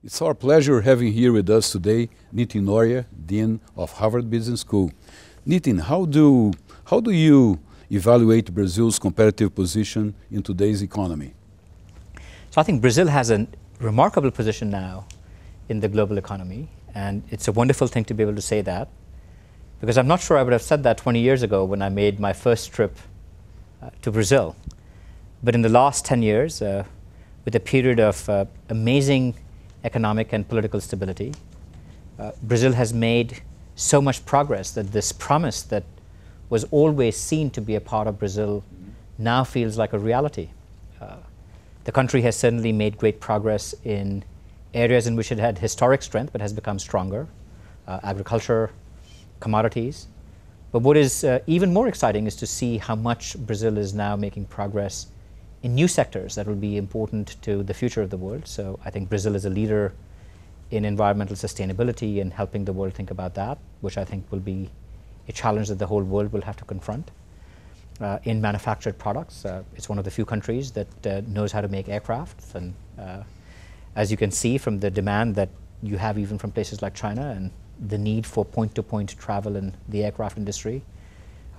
It's our pleasure having here with us today Nitin Nohria, Dean of Harvard Business School. Nitin, how do you evaluate Brazil's competitive position in today's economy? So I think Brazil has a remarkable position now in the global economy, and it's a wonderful thing to be able to say that, because I'm not sure I would have said that 20 years ago when I made my first trip to Brazil. But in the last 10 years, with a period of amazing economic and political stability, Brazil has made so much progress that this promise that was always seen to be a part of Brazil now feels like a reality. The country has certainly made great progress in areas in which it had historic strength but has become stronger, agriculture, commodities. But what is even more exciting is to see how much Brazil is now making progress in new sectors that will be important to the future of the world. So I think Brazil is a leader in environmental sustainability and helping the world think about that, which I think will be a challenge that the whole world will have to confront. In manufactured products, it's one of the few countries that knows how to make aircraft. And as you can see from the demand that you have even from places like China and the need for point-to-point travel in the aircraft industry,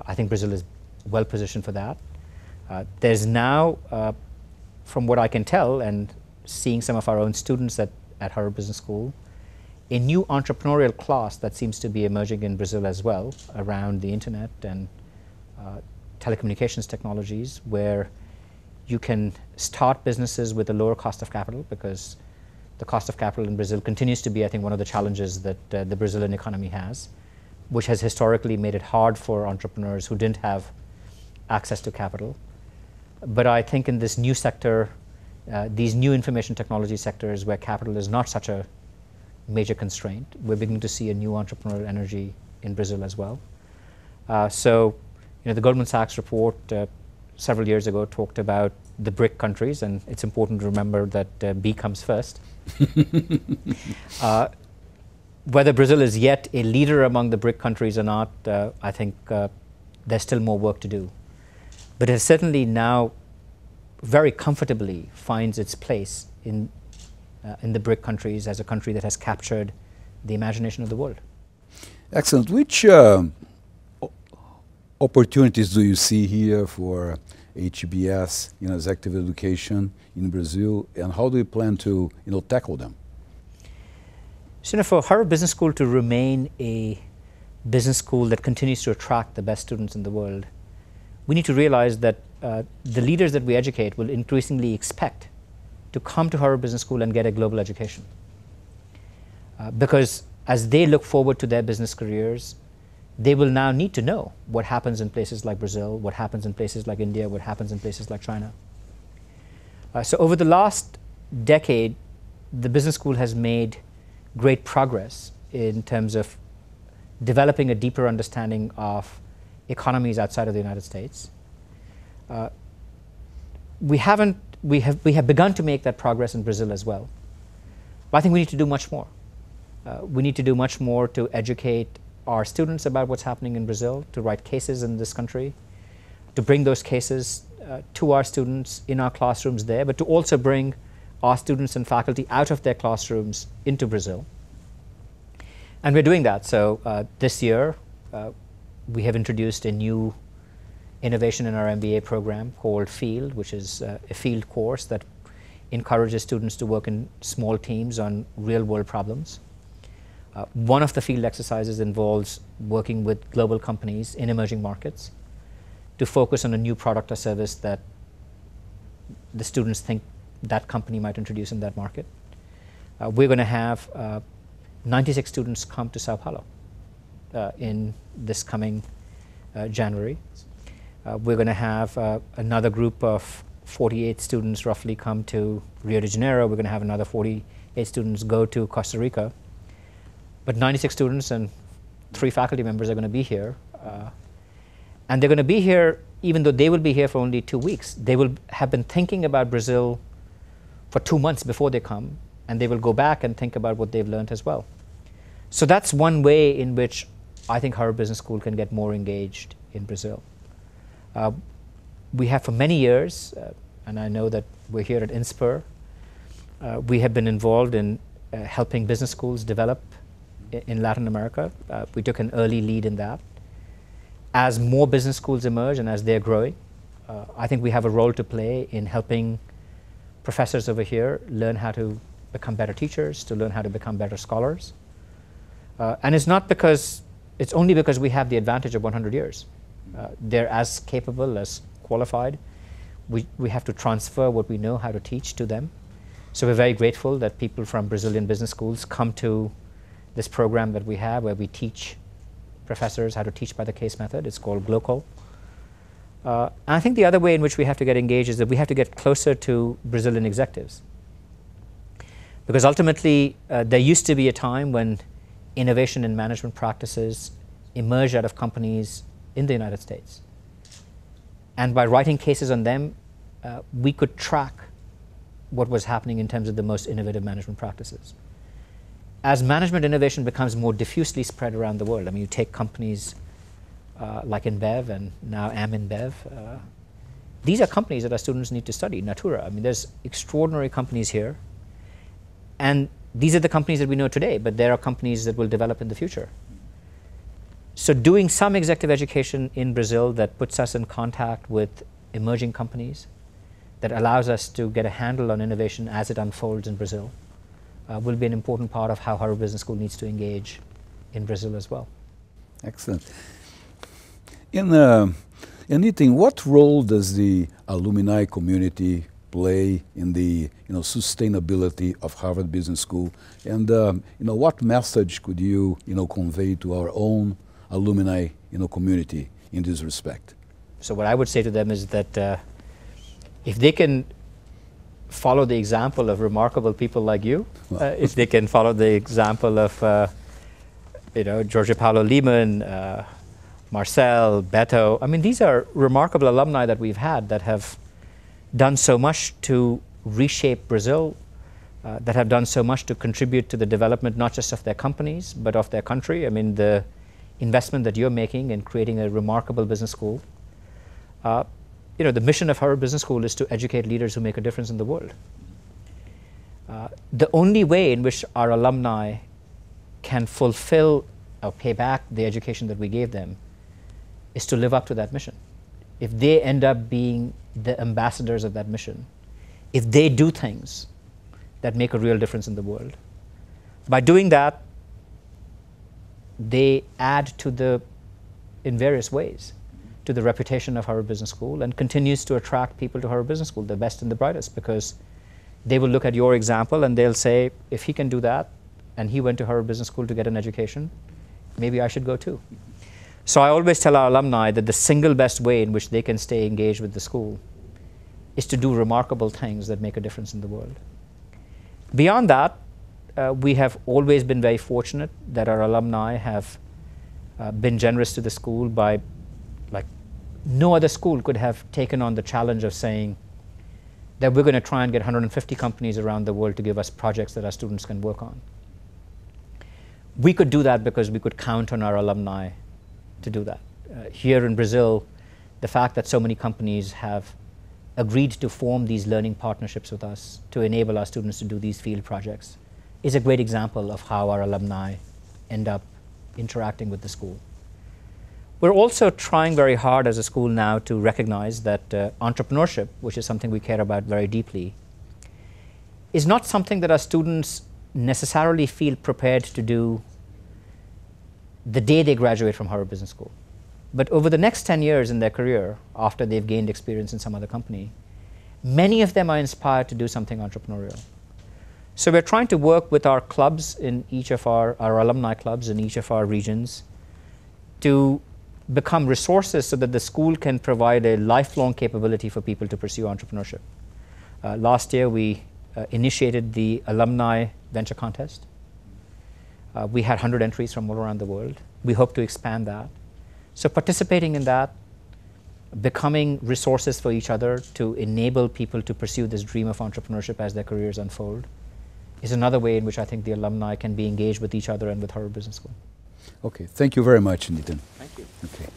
I think Brazil is well positioned for that. There's now, from what I can tell and seeing some of our own students at Harvard Business School, a new entrepreneurial class that seems to be emerging in Brazil as well around the internet and telecommunications technologies, where you can start businesses with a lower cost of capital, because the cost of capital in Brazil continues to be, I think, one of the challenges that the Brazilian economy has, which has historically made it hard for entrepreneurs who didn't have access to capital. But I think in this new sector, these new information technology sectors where capital is not such a major constraint, we're beginning to see a new entrepreneurial energy in Brazil as well. So, the Goldman Sachs report several years ago talked about the BRIC countries, and it's important to remember that B comes first. Whether Brazil is yet a leader among the BRIC countries or not, I think there's still more work to do. But it certainly now very comfortably finds its place in the BRIC countries as a country that has captured the imagination of the world. Excellent. Which opportunities do you see here for HBS in executive education in Brazil, and how do you plan to tackle them? So for Harvard Business School to remain a business school that continues to attract the best students in the world, we need to realize that the leaders that we educate will increasingly expect to come to Harvard Business School and get a global education. Because as they look forward to their business careers, they will now need to know what happens in places like Brazil, what happens in places like India, what happens in places like China. So over the last decade, the business school has made great progress in terms of developing a deeper understanding of economies outside of the United States. We have begun to make that progress in Brazil as well. But I think we need to do much more. We need to do much more to educate our students about what's happening in Brazil, to write cases in this country, to bring those cases to our students in our classrooms there, but to also bring our students and faculty out of their classrooms into Brazil. And we're doing that. So this year, we have introduced a new innovation in our MBA program called Field, which is a field course that encourages students to work in small teams on real-world problems. One of the field exercises involves working with global companies in emerging markets to focus on a new product or service that the students think that company might introduce in that market. We're going to have 96 students come to Sao Paulo in this coming January. We're going to have another group of 48 students roughly come to Rio de Janeiro. We're going to have another 48 students go to Costa Rica. But 96 students and 3 faculty members are going to be here. And they're going to be here even though they will be here for only 2 weeks. They will have been thinking about Brazil for 2 months before they come, and they will go back and think about what they've learned as well. So that's one way in which I think Harvard Business School can get more engaged in Brazil. We have for many years, and I know that we're here at Insper, we have been involved in helping business schools develop in Latin America. We took an early lead in that. As more business schools emerge and as they're growing, I think we have a role to play in helping professors over here learn how to become better teachers, to learn how to become better scholars. And it's only because we have the advantage of 100 years. They're as capable, as qualified. We have to transfer what we know how to teach to them. So we're very grateful that people from Brazilian business schools come to this program that we have where we teach professors how to teach by the case method. It's called Glocal. And I think the other way in which we have to get engaged is that we have to get closer to Brazilian executives. Because ultimately, there used to be a time when innovation and management practices emerged out of companies in the United States. And by writing cases on them, we could track what was happening in terms of the most innovative management practices. As management innovation becomes more diffusely spread around the world, I mean, you take companies like InBev and now InBev. These are companies that our students need to study. Natura, I mean, there's extraordinary companies here. And these are the companies that we know today, but there are companies that will develop in the future. So doing some executive education in Brazil that puts us in contact with emerging companies, that allows us to get a handle on innovation as it unfolds in Brazil, will be an important part of how Harvard Business School needs to engage in Brazil as well. Excellent. In Nitin, what role does the alumni community play in the sustainability of Harvard Business School, and what message could you convey to our own alumni community in this respect? So what I would say to them is that if they can follow the example of remarkable people like you, if they can follow the example of Jorge Paulo Leman, Marcel, Beto, I mean, these are remarkable alumni that we've had that have done so much to reshape Brazil, that have done so much to contribute to the development not just of their companies, but of their country. I mean, the investment that you're making in creating a remarkable business school. The mission of Harvard Business School is to educate leaders who make a difference in the world. The only way in which our alumni can fulfill or pay back the education that we gave them is to live up to that mission. If they end up being the ambassadors of that mission, if they do things that make a real difference in the world, by doing that, they add to in various ways, to the reputation of Harvard Business School, and continues to attract people to Harvard Business School, the best and the brightest, because they will look at your example and they'll say, if he can do that, and he went to Harvard Business School to get an education, maybe I should go too. So I always tell our alumni that the single best way in which they can stay engaged with the school is to do remarkable things that make a difference in the world. Beyond that, we have always been very fortunate that our alumni have been generous to the school by, like, no other school could have taken on the challenge of saying that we're going to try and get 150 companies around the world to give us projects that our students can work on. We could do that because we could count on our alumni to do that. Here in Brazil, the fact that so many companies have agreed to form these learning partnerships with us to enable our students to do these field projects is a great example of how our alumni end up interacting with the school. We're also trying very hard as a school now to recognize that entrepreneurship, which is something we care about very deeply, is not something that our students necessarily feel prepared to do the day they graduate from Harvard Business School. But over the next 10 years in their career, after they've gained experience in some other company, many of them are inspired to do something entrepreneurial. So we're trying to work with our clubs in each of our alumni clubs in each of our regions to become resources so that the school can provide a lifelong capability for people to pursue entrepreneurship. Last year, we initiated the Alumni Venture Contest. We had 100 entries from all around the world. We hope to expand that. So participating in that, becoming resources for each other to enable people to pursue this dream of entrepreneurship as their careers unfold is another way in which I think the alumni can be engaged with each other and with Harvard Business School. Okay, thank you very much, Nitin. Thank you. Okay.